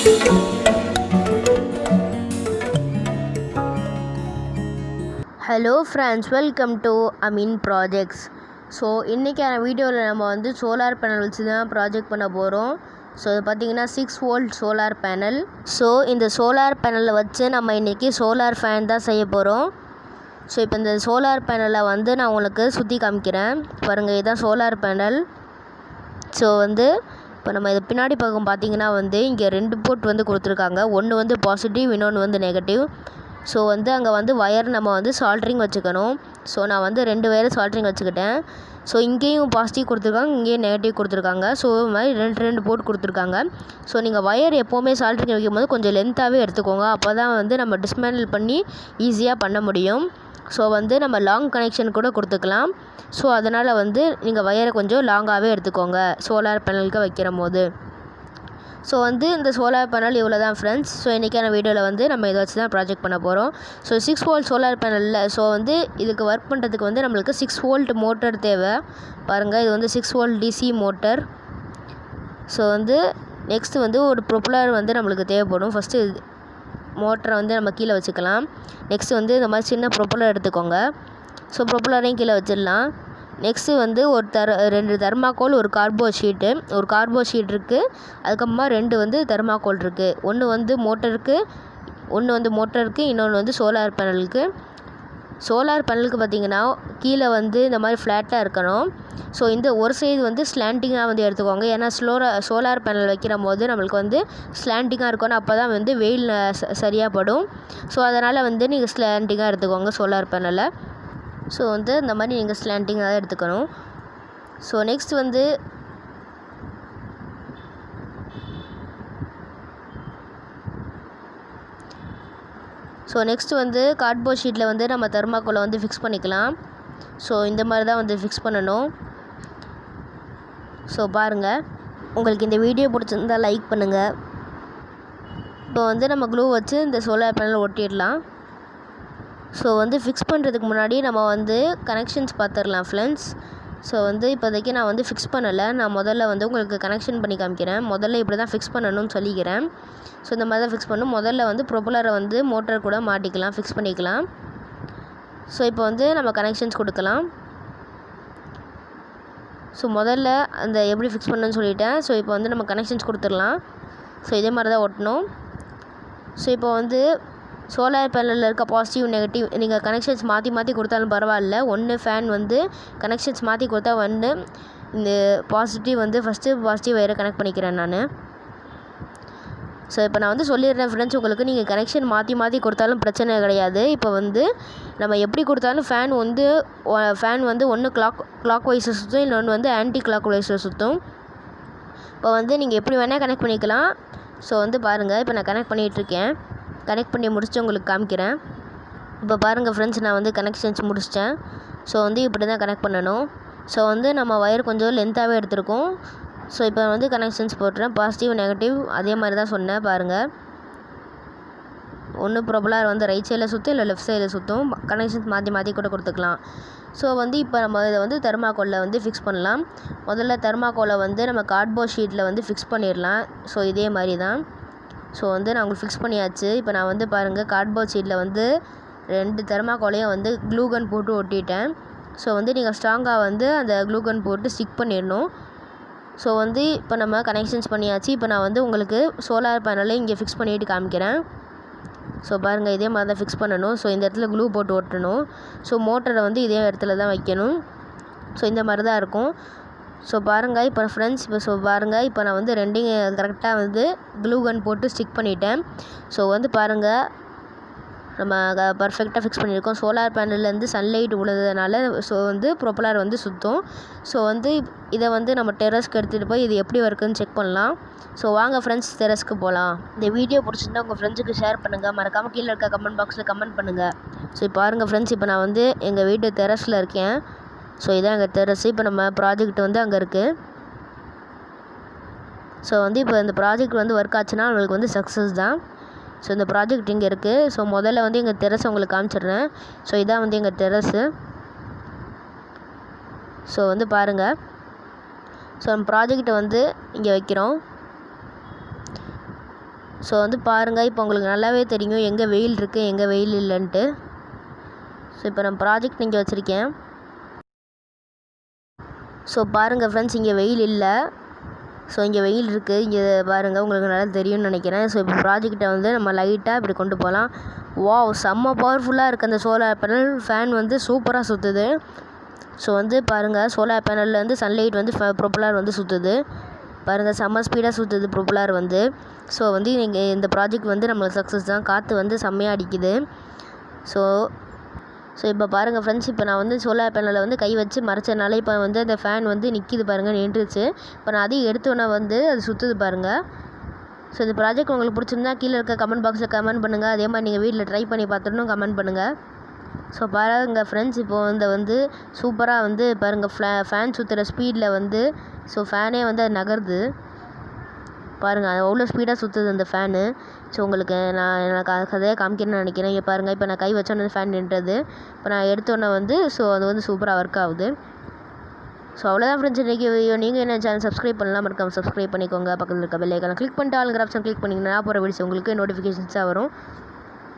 Hello friends, welcome to Ameen projects. So இன்றைக்கான வீடியோவில் நம்ம வந்து சோலார் பேனல் வச்சு தான் ப்ராஜெக்ட் பண்ண போகிறோம். ஸோ இது பார்த்திங்கன்னா 6 வோல்ட் சோலார் பேனல். ஸோ இந்த சோலார் பேனலை வச்சு நம்ம இன்றைக்கி சோலார் ஃபேன் தான் செய்ய போகிறோம். ஸோ இப்போ இந்த சோலார் பேனலை வந்து நான் உங்களுக்கு சுற்றி காமிக்கிறேன் பாருங்கள். இதுதான் சோலார் பேனல். ஸோ வந்து இப்போ நம்ம இது பின்னாடி பக்கம் பார்த்திங்கன்னா வந்து இங்கே 2 போர்ட் வந்து கொடுத்துருக்காங்க. ஒன்று வந்து பாசிட்டிவ், இன்னொன்று வந்து நெகட்டிவ். ஸோ வந்து அங்கே வந்து ஒயர் நம்ம வந்து சால்ட்ரிங் வச்சுக்கணும். ஸோ நான் வந்து 2 ஒயர் சால்ட்ரிங் வச்சுக்கிட்டேன். ஸோ இங்கேயும் பாசிட்டிவ் கொடுத்துருக்காங்க, இங்கேயும் நெகட்டிவ் கொடுத்துருக்காங்க. ஸோ இது மாதிரி 2 போர்ட் கொடுத்துருக்காங்க. ஸோ நீங்கள் ஒயர் எப்போவுமே சால்ட்ரிங் வைக்கும்போது கொஞ்சம் லென்த்தாகவே எடுத்துக்கோங்க. அப்போ தான் வந்து நம்ம டிஸ்மேண்டில் பண்ணி ஈஸியாக பண்ண முடியும். ஸோ வந்து நம்ம லாங் கனெக்ஷன் கூட கொடுத்துக்கலாம். ஸோ அதனால் வந்து நீங்கள் ஒயரை கொஞ்சம் லாங்காகவே எடுத்துக்கோங்க சோலார் பேனலுக்கு வைக்கிற போது. ஸோ வந்து இந்த சோலார் பேனல் இவ்வளோ தான் ஃப்ரெண்ட்ஸ். ஸோ இன்றைக்கான வீடியோவில் வந்து நம்ம இதை வச்சு தான் ப்ராஜெக்ட் பண்ண போகிறோம். ஸோ 6 வோல்ட் சோலார் பேனலில் ஸோ வந்து இதுக்கு ஒர்க் பண்ணுறதுக்கு வந்து நம்மளுக்கு 6 வோல்ட் மோட்டர் தேவை. பாருங்கள், இது வந்து 6 வோல்ட் டிசி மோட்டர். ஸோ வந்து நெக்ஸ்ட்டு வந்து ஒரு ப்ரொப்பலர் வந்து நம்மளுக்கு தேவைப்படும். ஃபஸ்ட்டு மோட்டரை வந்து நம்ம கீழே வச்சுக்கலாம். நெக்ஸ்ட்டு வந்து இந்த மாதிரி சின்ன ப்ரொப்பலர் எடுத்துக்கோங்க. ஸோ ப்ரொப்பலரையும் கீழே வச்சிடலாம். நெக்ஸ்ட்டு வந்து ஒரு 2 தெர்மாக்கோல், ஒரு கார்போ ஷீட்டு. ஒரு கார்போ ஷீட் இருக்குது. அதுக்கப்புறமா 2 வந்து தெர்மாக்கோல் இருக்குது. ஒன்று வந்து மோட்டருக்கு, இன்னொன்று வந்து சோலார் பேனலுக்கு. சோலார் பேனலுக்கு பார்த்திங்கன்னா கீழே வந்து இந்த மாதிரி ஃப்ளாட்டாக இருக்கணும். ஸோ இந்த ஒரு சைடு வந்து ஸ்லாண்டிங்காக வந்து எடுத்துக்கோங்க. ஏன்னா சோலார் பேனல் வைக்கிற போது நம்மளுக்கு வந்து ஸ்லாண்டிங்காக இருக்கணும். அப்போ தான் வந்து வெயில் சரியாக படும். ஸோ அதனால் வந்து நீங்கள் ஸ்லாண்டிங்காக எடுத்துக்கோங்க சோலார் பேனலை. ஸோ வந்து இந்த மாதிரி நீங்கள் ஸ்லாண்டிங்காக தான் எடுத்துக்கணும். ஸோ நெக்ஸ்ட் வந்து கார்ட்போர்ட் ஷீட்டில் வந்து நம்ம தெர்மாக்கோலை வந்து ஃபிக்ஸ் பண்ணிக்கலாம். ஸோ இந்த மாதிரி தான் வந்து ஃபிக்ஸ் பண்ணணும். ஸோ பாருங்கள், உங்களுக்கு இந்த வீடியோ பிடிச்சிருந்தால் லைக் பண்ணுங்கள். இப்போ வந்து நம்ம க்ளூ வச்சு இந்த சோலார் பேனல் ஒட்டிடலாம். ஸோ வந்து ஃபிக்ஸ் பண்ணுறதுக்கு முன்னாடி நம்ம வந்து கனெக்ஷன்ஸ் பார்த்துடலாம் ஃப்ரெண்ட்ஸ். ஸோ வந்து இப்போதைக்கு நான் வந்து ஃபிக்ஸ் பண்ணலை. நான் முதல்ல வந்து உங்களுக்கு கனெக்ஷன் பண்ணி காமிக்கிறேன். முதல்ல இப்படி தான் ஃபிக்ஸ் பண்ணணும்னு சொல்லிக்கிறேன். ஸோ இந்த மாதிரி தான் ஃபிக்ஸ் பண்ணணும். முதல்ல வந்து ப்ரொப்பலரை வந்து மோட்டர் கூட மாட்டிக்கலாம், ஃபிக்ஸ் பண்ணிக்கலாம். ஸோ இப்போ வந்து நம்ம கனெக்ஷன்ஸ் கொடுக்கலாம். ஸோ முதல்ல அந்த எப்படி ஃபிக்ஸ் பண்ணணும்னு சொல்லிட்டேன். ஸோ இப்போ வந்து நம்ம கனெக்ஷன்ஸ் கொடுத்துடலாம். ஸோ இதே மாதிரி தான் ஒட்டணும். ஸோ இப்போ வந்து சோலார் பேனலில் இருக்க பாசிட்டிவ், நெகட்டிவ் நீங்கள் கனெக்ஷன்ஸ் மாற்றி கொடுத்தாலும் பரவாயில்ல. ஒன்று ஃபேன் வந்து கனெக்ஷன்ஸ் மாற்றி கொடுத்தா வந்து இந்த பாசிட்டிவ் வந்து ஃபஸ்ட்டு பாசிட்டிவ் வயரை கனெக்ட் பண்ணிக்கிறேன் நான். ஸோ இப்போ நான் வந்து சொல்லிடுறேன் ஃப்ரெண்ட்ஸ், உங்களுக்கு நீங்கள் கனெக்ஷன் மாற்றி கொடுத்தாலும் பிரச்சனை கிடையாது. இப்போ வந்து நம்ம எப்படி கொடுத்தாலும் ஃபேன் வந்து ஒன்று கிளாக் வைஸை சுற்றும், இன்னொன்று வந்து ஆன்டி கிளாக் வைஸை சுற்றும். இப்போ வந்து நீங்கள் எப்படி வேணால் கனெக்ட் பண்ணிக்கலாம். ஸோ வந்து பாருங்கள், இப்போ நான் கனெக்ட் பண்ணிகிட்ருக்கேன். கனெக்ட் பண்ணி முடிச்சுட்டு உங்களுக்கு காமிக்கிறேன். இப்போ பாருங்கள் ஃப்ரெண்ட்ஸ், நான் வந்து கனெக்ஷன்ஸ் முடிச்சிட்டேன். ஸோ வந்து இப்படி தான் கனெக்ட் பண்ணணும். ஸோ வந்து நம்ம ஒயர் கொஞ்சம் லென்த்தாகவே எடுத்திருக்கோம். ஸோ இப்போ வந்து கனெக்ஷன்ஸ் போட்டுறேன். பாசிட்டிவ், நெகட்டிவ் அதே மாதிரி தான் சொன்னேன் பாருங்கள். ஒன்று ப்ரொப்பலர் வந்து ரைட் சைடில் சுற்றும், இல்லை லெஃப்ட் சைடில் சுற்றும். கனெக்ஷன்ஸ் மாற்றி கூட கொடுத்துக்கலாம். ஸோ வந்து இப்போ நம்ம இதை வந்து தெர்மாக்கோலில் வந்து ஃபிக்ஸ் பண்ணலாம். முதல்ல தெர்மாக்கோலை வந்து நம்ம கார்ட்போர்ட் ஷீட்டில் வந்து ஃபிக்ஸ் பண்ணிடலாம். ஸோ இதே மாதிரி தான். ஸோ வந்து நான் உங்களுக்கு ஃபிக்ஸ் பண்ணியாச்சு. இப்போ நான் வந்து பாருங்கள், கார்ட்போர்ட் ஷீட்டில் வந்து 2 தெர்மாக்கோலையும் வந்து க்ளூகன் போட்டு ஒட்டிட்டேன். ஸோ வந்து நீங்கள் ஸ்ட்ராங்காக வந்து அந்த க்ளூகன் போட்டு ஸ்டிக் பண்ணிடணும். ஸோ வந்து இப்போ நம்ம கனெக்ஷன்ஸ் பண்ணியாச்சு. இப்போ நான் வந்து உங்களுக்கு சோலார் பேனலை இங்கே ஃபிக்ஸ் பண்ணிவிட்டு காமிக்கிறேன். ஸோ பாருங்கள், இதே மாதிரி தான் ஃபிக்ஸ் பண்ணணும். ஸோ இந்த இடத்துல க்ளூ போட்டு ஒட்டணும். ஸோ மோட்டரை வந்து இதே இடத்துல தான் வைக்கணும். ஸோ இந்த மாதிரி தான் இருக்கும். ஸோ பாருங்கள் இப்போ ஃப்ரெண்ட்ஸ், இப்போ நான் வந்து 2 கரெக்டாக வந்து க்ளூகன் போட்டு ஸ்டிக் பண்ணிட்டேன். ஸோ வந்து பாருங்கள், நம்ம பர்ஃபெக்டாக ஃபிக்ஸ் பண்ணியிருக்கோம். சோலார் பேனல்லேருந்து சன்லைட் விழுந்ததுனால ஸோ வந்து ப்ரொப்பலர் வந்து சுற்றும். ஸோ வந்து இதை வந்து நம்ம டெரஸ்க்கு எடுத்துகிட்டு போய் இது எப்படி இருக்குன்னு செக் பண்ணலாம். ஸோ வாங்க ஃப்ரெண்ட்ஸ், டெரஸ்க்கு போகலாம். இந்த வீடியோ பிடிச்சிருந்தா உங்கள் ஃப்ரெண்ட்ஸுக்கு ஷேர் பண்ணுங்கள். மறக்காமல் கீழே இருக்க கமெண்ட் பாக்ஸில் கமெண்ட் பண்ணுங்கள். ஸோ பாருங்கள் ஃப்ரெண்ட்ஸ், இப்போ நான் வந்து எங்கள் வீட்டு டெரஸில் இருக்கேன். ஸோ இதான் எங்கள் டெரஸ். இப்போ நம்ம ப்ராஜெக்ட் வந்து அங்கே இருக்குது. ஸோ வந்து இப்போ இந்த ப்ராஜெக்ட் வந்து ஒர்க் ஆச்சுன்னா நம்மளுக்கு வந்து சக்ஸஸ் தான். ஸோ இந்த ப்ராஜெக்ட் இங்கே இருக்குது. ஸோ முதல்ல வந்து எங்கள் டெரஸ் உங்களுக்கு காமிச்சிடுறேன். ஸோ இதான் வந்து எங்கள் டெரஸு. ஸோ வந்து பாருங்கள், ஸோ நம்ம ப்ராஜெக்டை வந்து இங்கே வைக்கிறோம். ஸோ வந்து பாருங்கள், இப்போ உங்களுக்கு நல்லாவே தெரியும் எங்கே வெயில் இருக்குது எங்கே வெயில் இல்லைன்ட்டு. ஸோ இப்போ நான் ப்ராஜெக்ட் இங்கே வச்சுருக்கேன். ஸோ பாருங்கள் ஃப்ரெண்ட்ஸ், இங்கே வெயில் இல்லை. ஸோ இங்கே வெயில் இருக்குது. இங்கே பாருங்கள், உங்களுக்கு நல்லா தெரியும்னு நினைக்கிறேன். ஸோ இப்போ ப்ராஜெக்டை வந்து நம்ம லைட்டாக இப்படி கொண்டு போகலாம். வாவ், செம்ம பவர்ஃபுல்லாக இருக்குது அந்த சோலார் பேனல். ஃபேன் வந்து சூப்பராக சுற்றுது. ஸோ வந்து பாருங்கள், சோலார் பேனலில் வந்து சன்லைட் வந்து ப்ரொப்பலர் வந்து சுற்றுது. பாருங்கள், செம்ம ஸ்பீடாக சுற்றுது ப்ரொப்பலர் வந்து. ஸோ வந்து நீங்கள் இந்த ப்ராஜெக்ட் வந்து நம்மளுக்கு சக்ஸஸ் தான். காற்று வந்து செம்மையாக அடிக்குது. ஸோ இப்போ பாருங்கள் ஃப்ரெண்ட்ஸ், இப்போ நான் வந்து சோலார் பேனலில் வந்து கை வச்சு மறைச்சனால இப்போ வந்து அந்த ஃபேன் வந்து நிற்கிது பாருங்கள், நின்றுச்சு. இப்போ நான் அதையும் எடுத்தோன்னே வந்து அது சுற்றுது பாருங்கள். ஸோ இந்த ப்ராஜெக்ட் உங்களுக்கு பிடிச்சிருந்தா கீழே இருக்க கமெண்ட் பாக்ஸில் கமெண்ட் பண்ணுங்கள். அதே மாதிரி நீங்கள் வீட்டில் ட்ரை பண்ணி பார்த்துட்டும் கமெண்ட் பண்ணுங்கள். ஸோ பாருங்கள் ஃப்ரெண்ட்ஸ், இப்போது வந்து சூப்பராக வந்து பாருங்கள் ஃபேன் சுற்றுற ஸ்பீடில் வந்து ஸோ ஃபேனே வந்து அது நகருது பாருங்கள். அது அவ்வளோ ஸ்பீடாக சுற்றுது அந்த ஃபேனு. ஸோ உங்களுக்கு எனக்கு கதையாக காமிக்கணும்னு நினைக்கிறேன். இங்கே பாருங்கள், இப்போ நான் கை வச்சோன்னே ஃபேன் நின்றது. இப்போ நான் எடுத்தோன்னே வந்து ஸோ அது வந்து சூப்பராக ஒர்க் ஆகுது. ஸோ அவ்வளோதான் ஃப்ரெண்ட்ஸ் இன்றைக்கி வீடியோ. நீங்கள் என்ன சேனல் சப்ஸ்கிரைப் பண்ணலாம், மறக்காம சப்ஸ்கிரைப் பண்ணிக்கோங்க. பக்கத்தில் இருக்க பெல் ஐக்கானை கிளிக் பண்ணிட்டு ஆளுங்கிற ஆப்ஷன் கிளிக் பண்ணிங்கன்னா போகிற வீடியோஸ் உங்களுக்கு நோட்டிஃபிகேஷன்ஸாக வரும்.